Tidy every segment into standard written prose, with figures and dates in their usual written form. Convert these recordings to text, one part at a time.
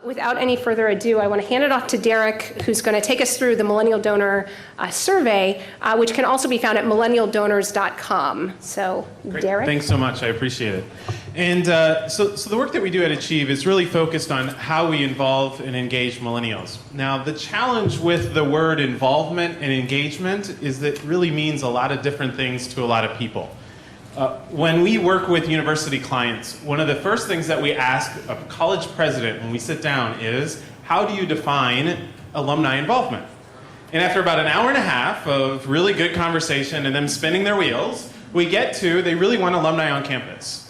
Without any further ado, I want to hand it off to Derek, who's going to take us through the Millennial Donor Survey, which can also be found at millennialdonors.com. So, Great. Derek? Thanks so much. I appreciate it. And so the work that we do at Achieve is really focused on how we involve and engage millennials. Now, the challenge with the word involvement and engagement is that it really means a lot of different things to a lot of people. When we work with university clients, one of the first things that we ask a college president when we sit down is, how do you define alumni involvement? And after about an hour and a half of really good conversation and them spinning their wheels, we get to, they really want alumni on campus.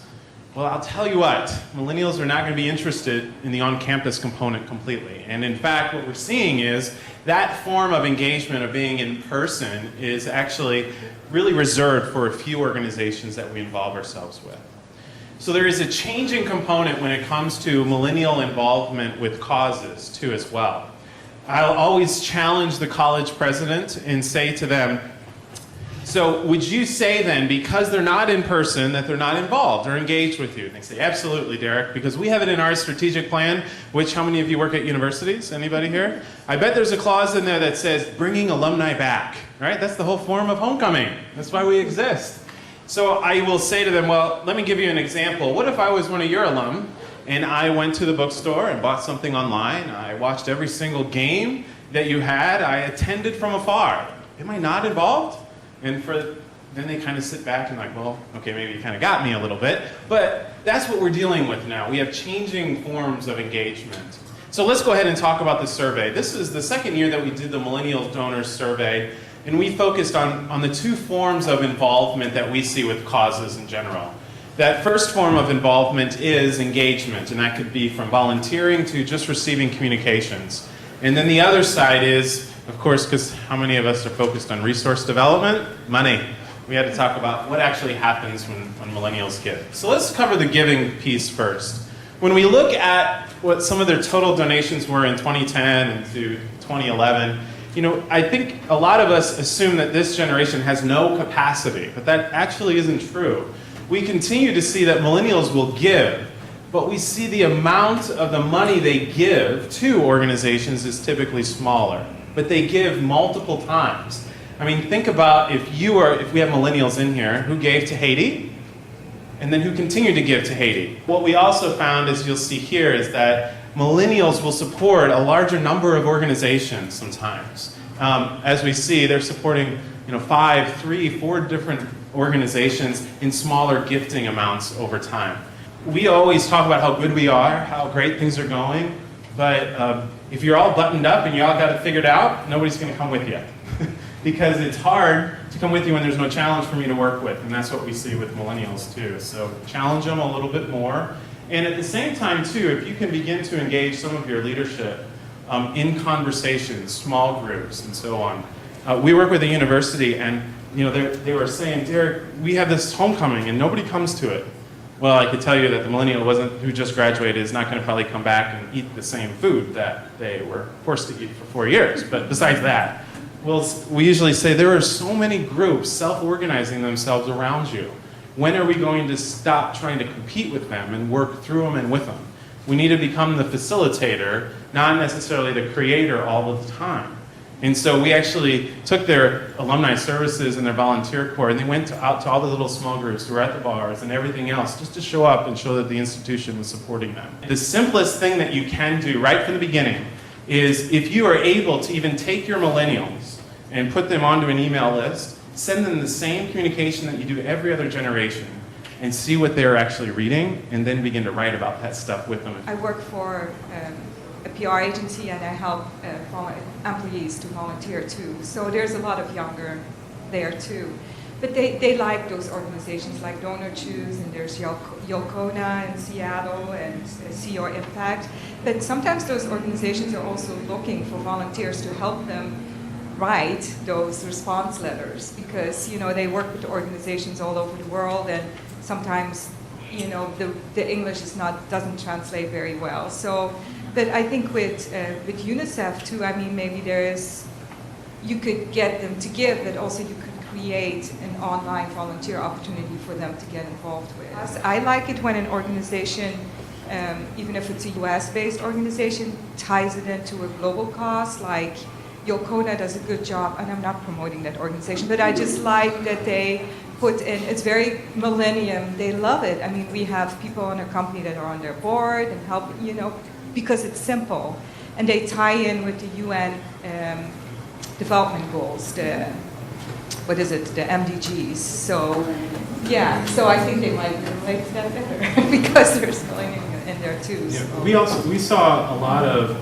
Well, I'll tell you what, millennials are not going to be interested in the on-campus component completely. And in fact, what we're seeing is that form of engagement of being in person is actually really reserved for a few organizations that we involve ourselves with. So there is a changing component when it comes to millennial involvement with causes too as well. I'll always challenge the college president and say to them, so would you say then, because they're not in person, that they're not involved or engaged with you? And they say, absolutely, Derek, because we have it in our strategic plan, which, how many of you work at universities? Anybody here? I bet there's a clause in there that says bringing alumni back, right? That's the whole form of homecoming. That's why we exist. So I will say to them, well, let me give you an example. What if I was one of your alum and I went to the bookstore and bought something online? I watched every single game that you had. I attended from afar. Am I not involved? And then they kind of sit back and like, well, okay, maybe you kind of got me a little bit. But that's what we're dealing with now. We have changing forms of engagement. So let's go ahead and talk about the survey. This is the second year that we did the Millennial Donors Survey. And we focused on the two forms of involvement that we see with causes in general. That first form of involvement is engagement. And that could be from volunteering to just receiving communications. And then the other side is, of course, because how many of us are focused on resource development? Money. We had to talk about what actually happens when millennials give. So let's cover the giving piece first. When we look at what some of their total donations were in 2010 and to 2011, I think a lot of us assume that this generation has no capacity, but that actually isn't true. We continue to see that millennials will give, but we see the amount of the money they give to organizations is typically smaller. But they give multiple times. I mean, think about if we have millennials in here, who gave to Haiti, and then who continued to give to Haiti. What we also found, as you'll see here, is that millennials will support a larger number of organizations sometimes. As we see, they're supporting 5, 3, 4 different organizations in smaller gifting amounts over time. We always talk about how good we are, how great things are going, but if you're all buttoned up and you all got it figured out, nobody's going to come with you. Because it's hard to come with you when there's no challenge for me to work with. And that's what we see with millennials too. So challenge them a little bit more. And at the same time too, if you can begin to engage some of your leadership in conversations, small groups, and so on. We work with a university and they were saying, Derek, we have this homecoming and nobody comes to it. Well, I could tell you that the millennial who just graduated is not going to probably come back and eat the same food that they were forced to eat for 4 years. But besides that, we usually say there are so many groups self-organizing themselves around you. When are we going to stop trying to compete with them and work through them and with them? We need to become the facilitator, not necessarily the creator all of the time. And so we actually took their alumni services and their volunteer corps and they went out to all the little small groups who were at the bars and everything else just to show up and show that the institution was supporting them. The simplest thing that you can do right from the beginning is if you are able to even take your millennials and put them onto an email list, send them the same communication that you do every other generation and see what they're actually reading and then begin to write about that stuff with them. I work for a PR agency and I help employees to volunteer too. So there's a lot of younger there too. But they like those organizations like Donor Choose, and there's Yokona in Seattle and See Your Impact. But sometimes those organizations are also looking for volunteers to help them write those response letters because they work with organizations all over the world and sometimes the English doesn't translate very well. So, but I think with UNICEF too, I mean maybe you could get them to give, but also you could create an online volunteer opportunity for them to get involved with. I like it when an organization even if it's a US-based organization, ties it into a global cause. Like Yokona does a good job, and I'm not promoting that organization, but I just like that they put in, it's very millennium, they love it. I mean, we have people in our company that are on their board and help, you know, because it's simple. And they tie in with the UN development goals, the MDGs. So, yeah, so I think they might relate to that better because there's millennium in there too. Yeah, So. we saw a lot of,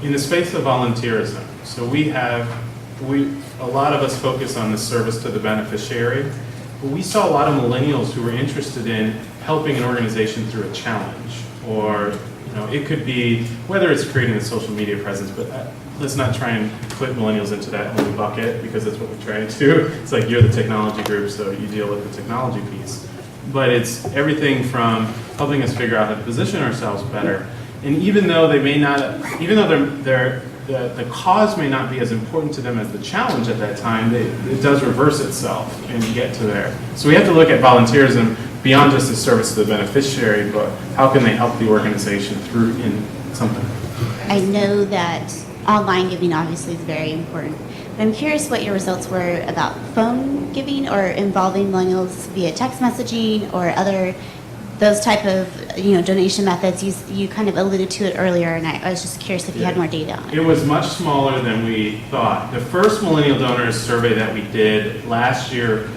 in the space of volunteerism, so a lot of us focus on the service to the beneficiary, but we saw a lot of millennials who were interested in helping an organization through a challenge, or it could be, whether it's creating a social media presence, but let's not try and put millennials into that only bucket, because that's what we try to do. It's like you're the technology group, so you deal with the technology piece. But it's everything from helping us figure out how to position ourselves better. And even though they may not, even though the cause may not be as important to them as the challenge at that time, it does reverse itself and get to there. So we have to look at volunteerism beyond just the service to the beneficiary, but how can they help the organization through in something? I know that online giving obviously is very important, but I'm curious what your results were about phone giving or involving millennials via text messaging or other those type of donation methods. You kind of alluded to it earlier, and I was just curious if you had more data on it. It was much smaller than we thought. The first Millennial Donors survey that we did last year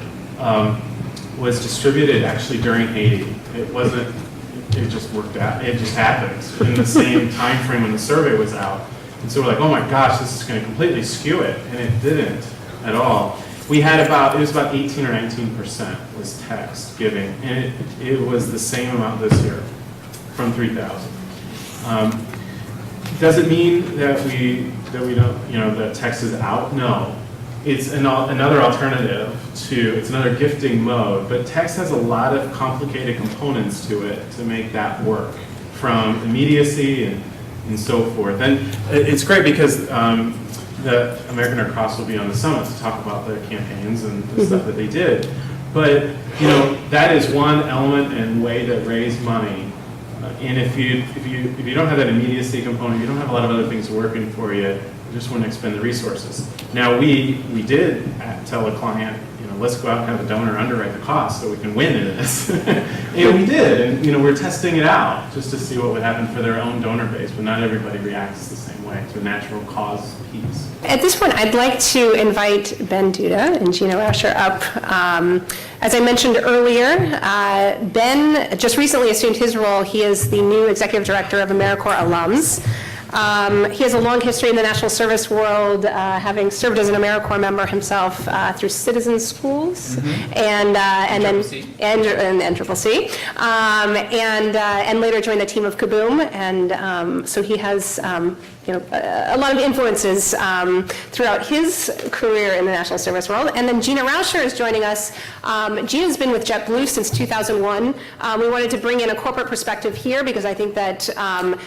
was distributed actually during Haiti. It just worked out. It just happened in the same time frame when the survey was out. And so we're like, oh my gosh, this is going to completely skew it. And it didn't at all. It was about 18 or 19% was text giving. And it was the same amount this year from 3,000. Does it mean that we don't, that text is out? No. It's another alternative it's another gifting mode, but text has a lot of complicated components to it to make that work, from immediacy and so forth. And it's great because the American Red Cross will be on the summit to talk about their campaigns and the stuff that they did. But that is one element and way to raise money. And if you don't have that immediacy component, you don't have a lot of other things working for you. You just wouldn't expend the resources. Now we did tell a client, let's go out and have a donor underwrite the cost so we can win in this. And we did, and we're testing it out just to see what would happen for their own donor base, but not everybody reacts the same way to a natural cause piece. At this point, I'd like to invite Ben Duda and Gina Rauscher up. As I mentioned earlier, Ben just recently assumed his role. He is the new executive director of AmeriCorps Alums. He has a long history in the national service world, having served as an AmeriCorps member himself through citizen schools and then NCCC, and later joined the team of Kaboom. And so he has a lot of influences throughout his career in the national service world. And then Gina Rauscher is joining us. Gina's been with JetBlue since 2001. We wanted to bring in a corporate perspective here because I think that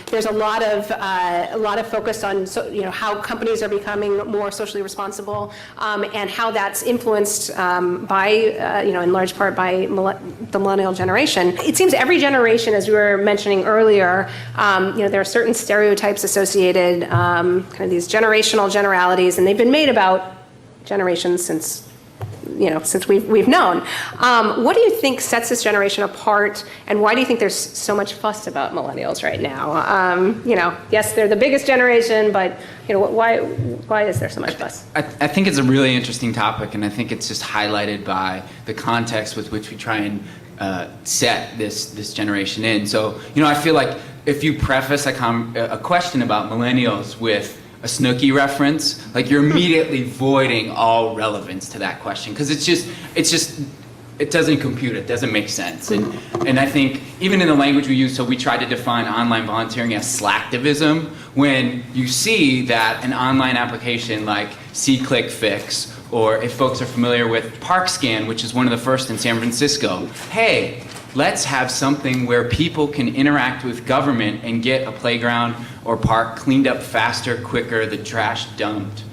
there's a lot of focus on how companies are becoming more socially responsible and how that's influenced by in large part by the millennial generation. It seems every generation, as we were mentioning earlier, there are certain stereotypes associated, kind of these generational generalities, and they've been made about generations since we've known. What do you think sets this generation apart, and why do you think there's so much fuss about millennials right now? Yes, they're the biggest generation, but why is there so much fuss? I think it's a really interesting topic, and I think it's just highlighted by the context with which we try and set this generation in. So, I feel like if you preface a question about millennials with a Snooki reference, like you're immediately voiding all relevance to that question because it doesn't compute, it doesn't make sense. And I think even in the language we use, so we tried to define online volunteering as slacktivism, when you see that an online application like SeeClickFix, or if folks are familiar with ParkScan, which is one of the first in San Francisco, hey, let's have something where people can interact with government and get a playground or park cleaned up faster, quicker, the trash dumped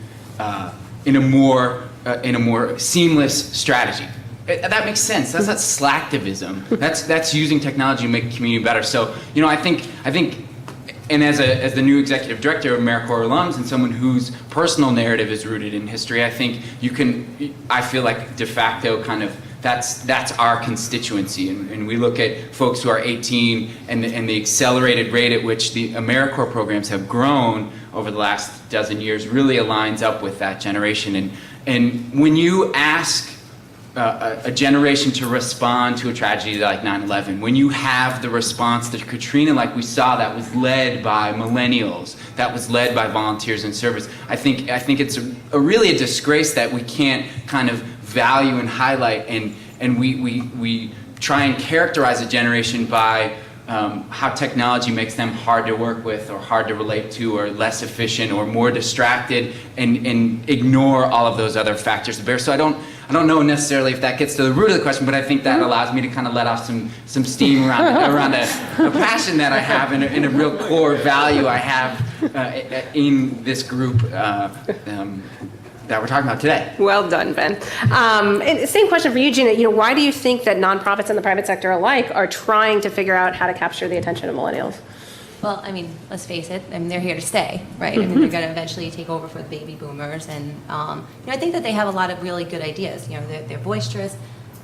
in a more seamless strategy. that makes sense. That's not slacktivism. That's using technology to make the community better. So, you know, I think, and as the new executive director of AmeriCorps alums and someone whose personal narrative is rooted in history, I think I feel like de facto kind of that's our constituency, and we look at folks who are 18 and the accelerated rate at which the AmeriCorps programs have grown over the last dozen years really aligns up with that generation. And when you ask a generation to respond to a tragedy like 9/11, when you have the response to Katrina like we saw that was led by millennials, that was led by volunteers in service, I think it's really a disgrace that we can't kind of value and highlight, and we try and characterize a generation by how technology makes them hard to work with or hard to relate to or less efficient or more distracted, and ignore all of those other factors to bear. So I don't know necessarily if that gets to the root of the question, but I think that allows me to kind of let off some steam around a passion that I have and a real core value I have in this group that we're talking about today. Well done, Ben. And same question for you, Gina. You know, why do you think that nonprofits and the private sector alike are trying to figure out how to capture the attention of millennials? Well, I mean, let's face it. I mean, they're here to stay, right? I mean, they're going to eventually take over for the baby boomers, and you know, I think that they have a lot of really good ideas. You know, they're boisterous,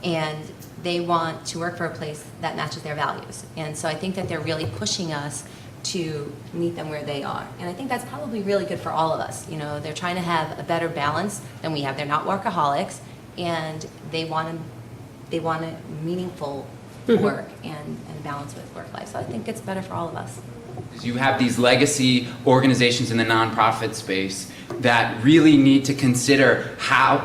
and they want to work for a place that matches their values. And so I think that they're really pushing us to meet them where they are. And I think that's probably really good for all of us. You know, they're trying to have a better balance than we have. They're not workaholics, and they want a meaningful work and balance with work life. So I think it's better for all of us. You have these legacy organizations in the nonprofit space that really need to consider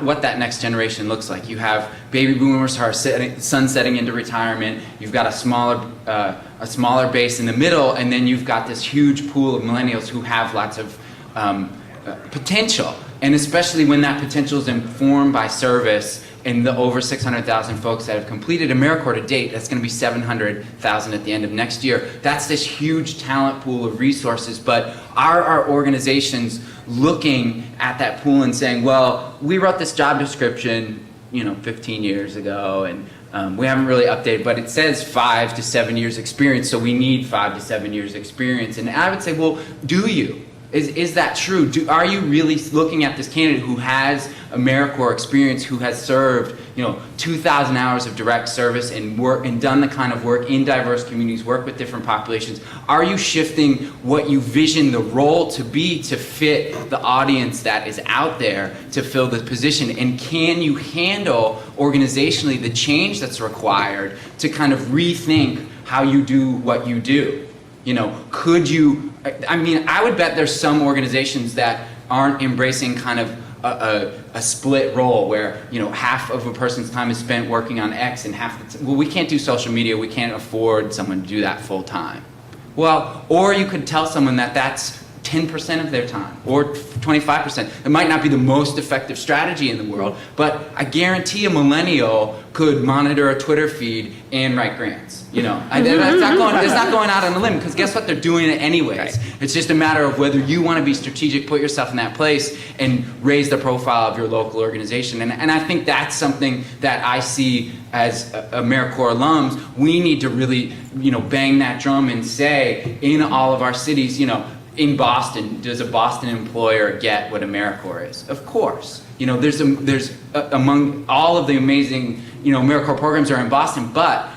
what that next generation looks like. You have baby boomers who are sunsetting into retirement. You've got a smaller base in the middle, and then you've got this huge pool of millennials who have lots of potential. And especially when that potential is informed by service, and the over 600,000 folks that have completed AmeriCorps to date, that's going to be 700,000 at the end of next year. That's this huge talent pool of resources, but are our organizations looking at that pool and saying, well, we wrote this job description, 15 years ago, and we haven't really updated, but it says 5 to 7 years experience, so we need 5 to 7 years experience. And I would say, well, do you? Is that true? Are you really looking at this candidate who has AmeriCorps experience, who has served 2,000 hours of direct service and done the kind of work in diverse communities, work with different populations? Are you shifting what you vision the role to be to fit the audience that is out there to fill the position? And can you handle organizationally the change that's required to kind of rethink how you do what you do? Could you, I would bet there's some organizations that aren't embracing kind of a split role where, half of a person's time is spent working on X and half well, we can't do social media, we can't afford someone to do that full time. Well, or you could tell someone that that's 10% of their time or 25%. It might not be the most effective strategy in the world, but I guarantee a millennial could monitor a Twitter feed and write grants. It's not going out on a limb, because guess what? They're doing it anyways. Right. It's just a matter of whether you want to be strategic, put yourself in that place, and raise the profile of your local organization. And I think that's something that I see as AmeriCorps alums. We need to really, bang that drum and say in all of our cities, in Boston, does a Boston employer get what AmeriCorps is? Of course. There's among all of the amazing, AmeriCorps programs are in Boston, but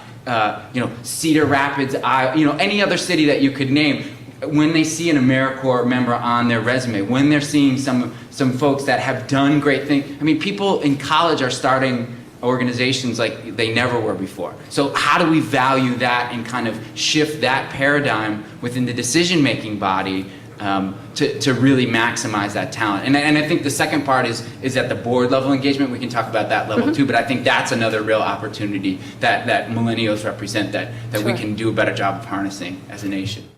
Cedar Rapids, any other city that you could name, when they see an AmeriCorps member on their resume, when they're seeing some folks that have done great things. People in college are starting organizations like they never were before. So how do we value that and kind of shift that paradigm within the decision-making body to really maximize that talent? And I think the second part is at the board level engagement. We can talk about that level too, but I think that's another real opportunity that millennials represent that we can do a better job of harnessing as a nation.